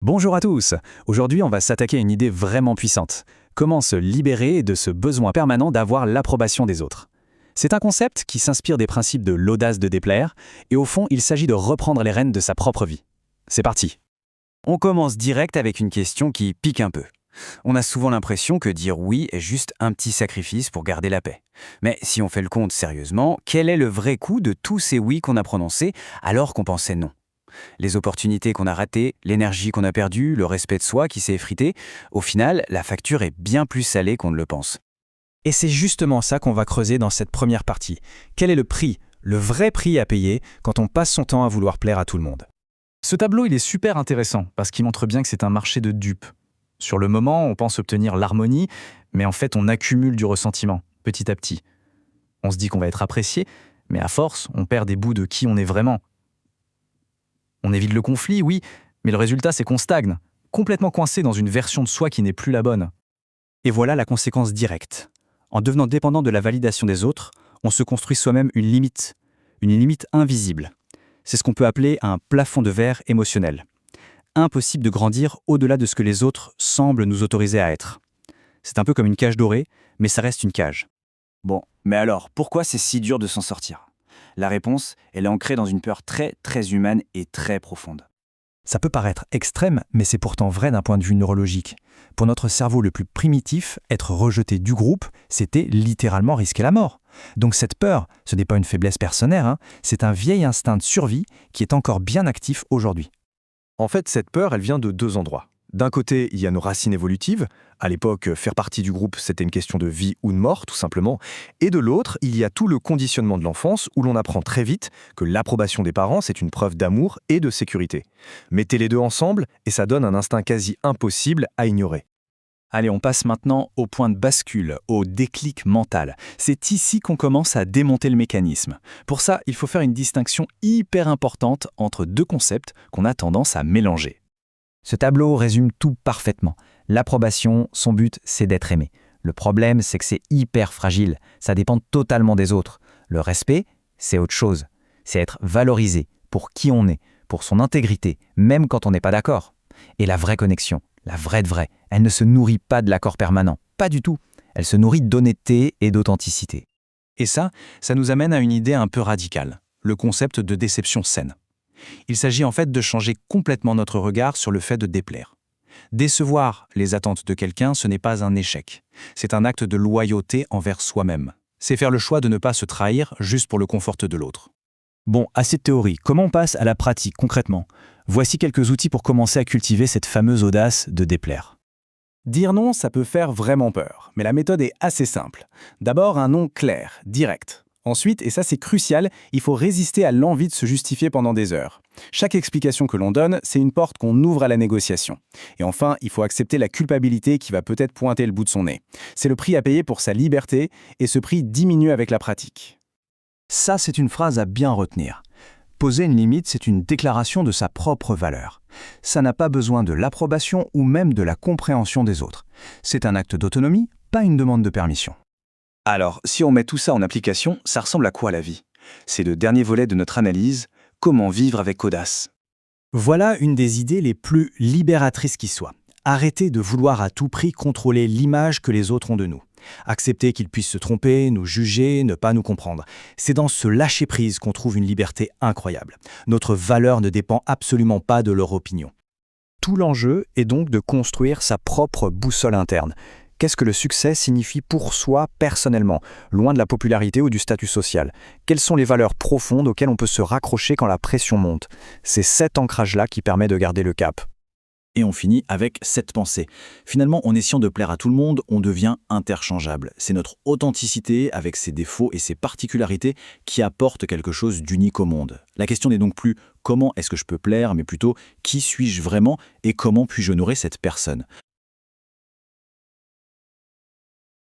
Bonjour à tous. Aujourd'hui, on va s'attaquer à une idée vraiment puissante. Comment se libérer de ce besoin permanent d'avoir l'approbation des autres. C'est un concept qui s'inspire des principes de l'audace de déplaire, et au fond, il s'agit de reprendre les rênes de sa propre vie. C'est parti. On commence direct avec une question qui pique un peu. On a souvent l'impression que dire oui est juste un petit sacrifice pour garder la paix. Mais si on fait le compte sérieusement, quel est le vrai coût de tous ces oui qu'on a prononcés alors qu'on pensait non? Les opportunités qu'on a ratées, l'énergie qu'on a perdue, le respect de soi qui s'est effrité, au final, la facture est bien plus salée qu'on ne le pense. Et c'est justement ça qu'on va creuser dans cette première partie. Quel est le prix, le vrai prix à payer quand on passe son temps à vouloir plaire à tout le monde? Ce tableau, il est super intéressant parce qu'il montre bien que c'est un marché de dupes. Sur le moment, on pense obtenir l'harmonie, mais en fait, on accumule du ressentiment, petit à petit. On se dit qu'on va être apprécié, mais à force, on perd des bouts de qui on est vraiment. On évite le conflit, oui, mais le résultat, c'est qu'on stagne, complètement coincé dans une version de soi qui n'est plus la bonne. Et voilà la conséquence directe. En devenant dépendant de la validation des autres, on se construit soi-même une limite invisible. C'est ce qu'on peut appeler un plafond de verre émotionnel. Impossible de grandir au-delà de ce que les autres semblent nous autoriser à être. C'est un peu comme une cage dorée, mais ça reste une cage. Bon, mais alors, pourquoi c'est si dur de s'en sortir? La réponse, elle est ancrée dans une peur très, très humaine et très profonde. Ça peut paraître extrême, mais c'est pourtant vrai d'un point de vue neurologique. Pour notre cerveau le plus primitif, être rejeté du groupe, c'était littéralement risquer la mort. Donc cette peur, ce n'est pas une faiblesse personnelle, c'est un vieil instinct de survie qui est encore bien actif aujourd'hui. En fait, cette peur, elle vient de deux endroits. D'un côté, il y a nos racines évolutives. À l'époque, faire partie du groupe, c'était une question de vie ou de mort, tout simplement. Et de l'autre, il y a tout le conditionnement de l'enfance où l'on apprend très vite que l'approbation des parents, c'est une preuve d'amour et de sécurité. Mettez les deux ensemble et ça donne un instinct quasi impossible à ignorer. Allez, on passe maintenant au point de bascule, au déclic mental. C'est ici qu'on commence à démonter le mécanisme. Pour ça, il faut faire une distinction hyper importante entre deux concepts qu'on a tendance à mélanger. Ce tableau résume tout parfaitement. L'approbation, son but, c'est d'être aimé. Le problème, c'est que c'est hyper fragile. Ça dépend totalement des autres. Le respect, c'est autre chose. C'est être valorisé pour qui on est, pour son intégrité, même quand on n'est pas d'accord. Et la vraie connexion, la vraie de vraie, elle ne se nourrit pas de l'accord permanent. Pas du tout. Elle se nourrit d'honnêteté et d'authenticité. Et ça nous amène à une idée un peu radicale, le concept de déception saine. Il s'agit en fait de changer complètement notre regard sur le fait de déplaire. Décevoir les attentes de quelqu'un, ce n'est pas un échec. C'est un acte de loyauté envers soi-même. C'est faire le choix de ne pas se trahir juste pour le confort de l'autre. Bon, assez de théorie. Comment on passe à la pratique concrètement? Voici quelques outils pour commencer à cultiver cette fameuse audace de déplaire. Dire non, ça peut faire vraiment peur, mais la méthode est assez simple. D'abord, un non clair, direct. Ensuite, et ça c'est crucial, il faut résister à l'envie de se justifier pendant des heures. Chaque explication que l'on donne, c'est une porte qu'on ouvre à la négociation. Et enfin, il faut accepter la culpabilité qui va peut-être pointer le bout de son nez. C'est le prix à payer pour sa liberté, et ce prix diminue avec la pratique. Ça, c'est une phrase à bien retenir. Poser une limite, c'est une déclaration de sa propre valeur. Ça n'a pas besoin de l'approbation ou même de la compréhension des autres. C'est un acte d'autonomie, pas une demande de permission. Alors, si on met tout ça en application, ça ressemble à quoi la vie? C'est le dernier volet de notre analyse, comment vivre avec audace. Voilà une des idées les plus libératrices qui soit. Arrêter de vouloir à tout prix contrôler l'image que les autres ont de nous. Accepter qu'ils puissent se tromper, nous juger, ne pas nous comprendre. C'est dans ce lâcher-prise qu'on trouve une liberté incroyable. Notre valeur ne dépend absolument pas de leur opinion. Tout l'enjeu est donc de construire sa propre boussole interne. Qu'est-ce que le succès signifie pour soi personnellement, loin de la popularité ou du statut social? Quelles sont les valeurs profondes auxquelles on peut se raccrocher quand la pression monte? C'est cet ancrage-là qui permet de garder le cap. Et on finit avec cette pensée. Finalement, en essayant de plaire à tout le monde, on devient interchangeable. C'est notre authenticité, avec ses défauts et ses particularités, qui apporte quelque chose d'unique au monde. La question n'est donc plus comment est-ce que je peux plaire, mais plutôt qui suis-je vraiment et comment puis-je honorer cette personne.